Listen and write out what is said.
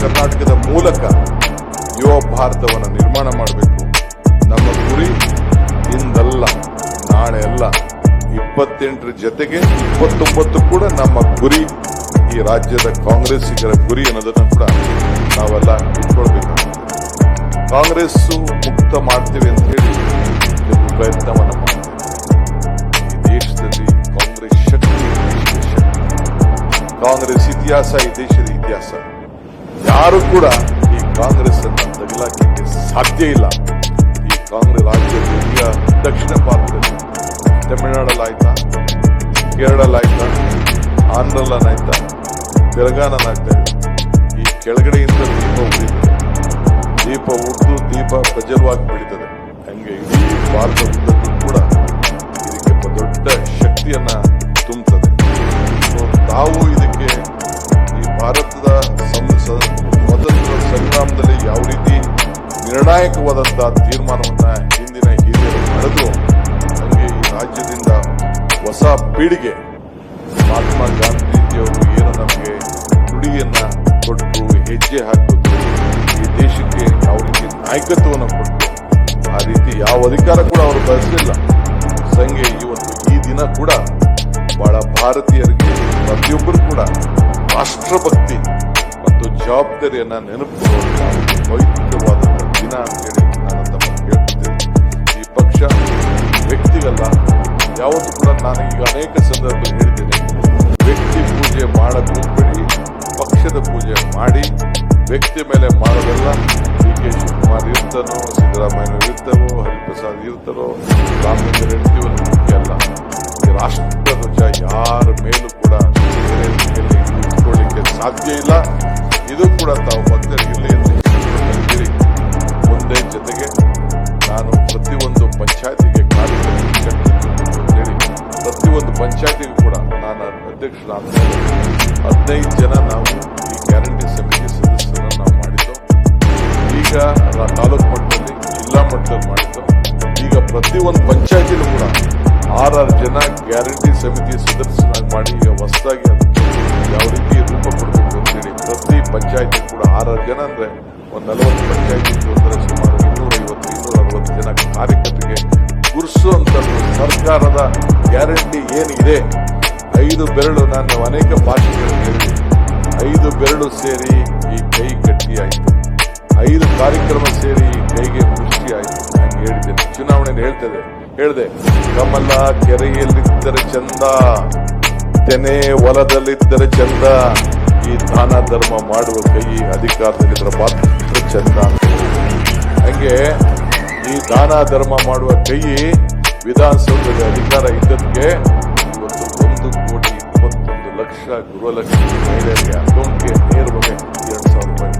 ಕರ್ನಾಟಕದ ಮೂಲಕ ಯುವ ಭಾರತವನ್ನು ನಿರ್ಮಾಣ ಮಾಡಬೇಕು. ನಮ್ಮ ಗುರಿ ಇಂದಲ್ಲ, ನಾಳೆ ಅಲ್ಲ, 28ರ ಜೊತೆಗೆ 29 ಕೂಡ ನಮ್ಮ ಗುರಿ. ಈ ರಾಜ್ಯದ ಕಾಂಗ್ರೆಸ್ಸಿಗರ ಗುರಿ ಅನ್ನೋದನ್ನು ಕೂಡ ನಾವೆಲ್ಲ ಇಟ್ಕೊಳ್ಬೇಕಾಗುತ್ತೆ. ಕಾಂಗ್ರೆಸ್ ಮುಕ್ತ ಮಾಡ್ತೇವೆ ಅಂತ ಹೇಳಿ ಪ್ರಯತ್ನವನ್ನು ಮಾಡ್ತೇವೆ. ಈ ದೇಶದಲ್ಲಿ ಕಾಂಗ್ರೆಸ್ ಶಕ್ತಿ, ಕಾಂಗ್ರೆಸ್ ಇತಿಹಾಸ, ಈ ದೇಶದ ಇತಿಹಾಸ. ಯಾರು ಕೂಡ ಈ ಕಾಂಗ್ರೆಸ್ ಅನ್ನು ತಗಲಾಕಕ್ಕೆ ಸಾಧ್ಯ ಇಲ್ಲ. ಈ ಕಾಂಗ್ರೆಸ್ ರಾಜ್ಯದ ದಕ್ಷಿಣ ಭಾರತದಲ್ಲಿ ತಮಿಳುನಾಡಲ್ಲಾಯ್ತಾ, ಕೇರಳಲ್ಲಾಯ್ತಾ, ಆಂಧ್ರಲ್ಲಾಯ್ತಾ, ತೆಲಂಗಾಣನಾಯ್ತಾ, ಈ ಕೆಳಗಡೆಯಿಂದ ದೀಪ ಉಳಿತದೆ. ದೀಪ ಉಳಿದು ದೀಪ ಪ್ರಜ್ವಲವಾಗಿ ಬೆಳೀತದೆ. ಹಂಗೆ ಇಡೀ ಭಾರತ ಉದ್ದಕ್ಕೂ ಕೂಡ ಇದಕ್ಕೆ ದೊಡ್ಡ ಶಕ್ತಿಯನ್ನ ತುಂಬುತ್ತದೆ. ತಾವು ಇದಕ್ಕೆ ಈ ಭಾರತದ ಸ್ವತಂತ್ರ ಸಂಗ್ರಾಮದಲ್ಲಿ ಯಾವ ರೀತಿ ನಿರ್ಣಾಯಕವಾದಂತಹ ತೀರ್ಮಾನವನ್ನ ಹಿಂದಿನ ಹಿರಿಯರು ಮಾಡಿದ್ರು, ಹಂಗೆ ಈ ರಾಜ್ಯದಿಂದ ಹೊಸ ಪೀಳಿಗೆ ಮಹಾತ್ಮ ಗಾಂಧೀಜಿಯವರು ಏನು ನಮಗೆ ನುಡಿಯನ್ನ ಕೊಟ್ಟರು, ಹೆಜ್ಜೆ ಹಾಕಿದ್ರು, ಈ ದೇಶಕ್ಕೆ ಯಾವ ರೀತಿ ನಾಯಕತ್ವವನ್ನು ಕೊಟ್ಟರು, ಆ ರೀತಿ ಯಾವ ಅಧಿಕಾರ ಕೂಡ ಅವರು ಬಯಸಲಿಲ್ಲ. ಸಂಗೆ ಇವತ್ತು ಈ ದಿನ ಕೂಡ ಬಹಳ ಭಾರತೀಯರಿಗೆ, ಪ್ರತಿಯೊಬ್ಬರು ಕೂಡ ರಾಷ್ಟ್ರಭಕ್ತಿ ಮತ್ತು ಜವಾಬ್ದಾರಿಯನ್ನ ನೆನಪು ಪವಿತ್ರವಾದಂತಹ ದಿನ ಅಂತೇಳಿ ನಾನು ತಮ್ಮ ಹೇಳ್ತಿದ್ದೇನೆ. ಈ ಪಕ್ಷ ವ್ಯಕ್ತಿಗಲ್ಲ, ಯಾವತ್ತೂ ಕೂಡ ನಾನು ಈಗ ಅನೇಕ ಸಂದರ್ಭದಲ್ಲಿ ಹೇಳಿದ್ದೇನೆ, ವ್ಯಕ್ತಿ ಪೂಜೆ ಮಾಡಕ್ ಹೋಗ್ಬೇಡಿ, ಪಕ್ಷದ ಪೂಜೆ ಮಾಡಿ. ವ್ಯಕ್ತಿ ಮೇಲೆ ಮಾಡೋದಲ್ಲ. ಡಿ.ಕೆ. ಶಿವಕುಮಾರ್ ಇರ್ತಾನೋ, ಸಿದ್ದರಾಮಯ್ಯ ಇರ್ತಾರೋ, ಹರಿಪ್ರಸಾದ್ ಇರ್ತಾರೋ, ರಾಮಲಿಂಗ ರೆಡ್ಡಿ ಮುಖ್ಯ ಅಲ್ಲ. ಈ ರಾಷ್ಟ್ರ ಧ್ವಜ ಯಾರ ಮೇಲೂ ಕೂಡ ಇಟ್ಕೊಳ್ಳಿಕ್ಕೆ ಸಾಧ್ಯ ಇಲ್ಲ. ಇದು ಕೂಡ ತಾವು ಭಕ್ತರಿಗಿರಲಿ ಅಂತ ಹೇಳಿ ಮುಂದೆ ಜೊತೆಗೆ ನಾನು ಪ್ರತಿಯೊಂದು ಪಂಚಾಯತಿಗೆ ಹೇಳಿ ಪ್ರತಿಯೊಂದು ಪಂಚಾಯತಿಗೂ ಕೂಡ ನಾನು ಅಧ್ಯಕ್ಷರಾದ 15 ಜನ ನಾವು ಈ ಗ್ಯಾರಂಟಿ ಸಮಿತಿ ಸದಸ್ಯರನ್ನು ನಾವು ಮಾಡಿದ್ದು. ಈಗ ತಾಲೂಕು ಮಟ್ಟದಲ್ಲಿ, ಜಿಲ್ಲಾ ಮಟ್ಟದಲ್ಲಿ ಮಾಡಿದ್ದು. ಈಗ ಪ್ರತಿಯೊಂದು ಪಂಚಾಯತಿಲೂ ಕೂಡ 6 ಜನ ಗ್ಯಾರಂಟಿ ಸಮಿತಿ ಸದಸ್ಯರಾಗಿ ಮಾಡಿ ಈಗ ಹೊಸದಾಗಿ ಯಾವ ರೀತಿ ರೂಪ ಕೊಡಬೇಕು ಅಂತೇಳಿ ಪ್ರತಿ ಪಂಚಾಯತಿ ಕೂಡ 6 ಜನ ಅಂದ್ರೆ ಒಂದು 40 ಪಂಚಾಯತಿ ಅಂದ್ರೆ ಸುಮಾರು 250-260 ಜನ ಕಾರ್ಯಕರ್ತರಿಗೆ ಗುರುಸುವಂತ ಸರ್ಕಾರದ ಗ್ಯಾರಂಟಿ ಏನಿದೆ. 5 ಬೆರಳು, ನಾನು ಅನೇಕ ಭಾಷೆಗಳಲ್ಲಿ ಹೇಳಿ 5 ಬೆರಳು ಸೇರಿ ಈ ಕೈ ಗಟ್ಟಿ ಆಯಿತು, 5 ಕಾರ್ಯಕ್ರಮ ಸೇರಿ ಈ ಕೈಗೆ ಮುಷ್ಟಿ ಆಯಿತು. ಹಂಗೆ ಹೇಳಿದ್ದೇನೆ. ಚುನಾವಣೆ ಹೇಳ್ದೆ, ಕಮಲ ಕೆರೆಯಲ್ಲಿದ್ದರೆ ಚಂದ, ತೆನೆ ಹೊಲದಲ್ಲಿದ್ದರೆ ಚಂದ, ಈ ದಾನ ಧರ್ಮ ಮಾಡುವ ಕೈ ಅಧಿಕಾರದಲ್ಲಿದ್ದರೆ ಮಾತ್ರ ಚಂದ. ಹಂಗೆ ಈ ದಾನ ಧರ್ಮ ಮಾಡುವ ಕೈ ವಿಧಾನಸೌಧದ ಅಧಿಕಾರ ಇದ್ದದಕ್ಕೆ ಇವತ್ತು 1,21,00,000 ಗೃಹಲಕ್ಷ್ಮಿ ಮಹಿಳೆಯರಿಗೆ ಅಕೌಂಟ್ಗೆ ನೇರವಾಗಿ 2,000 ರೂಪಾಯಿ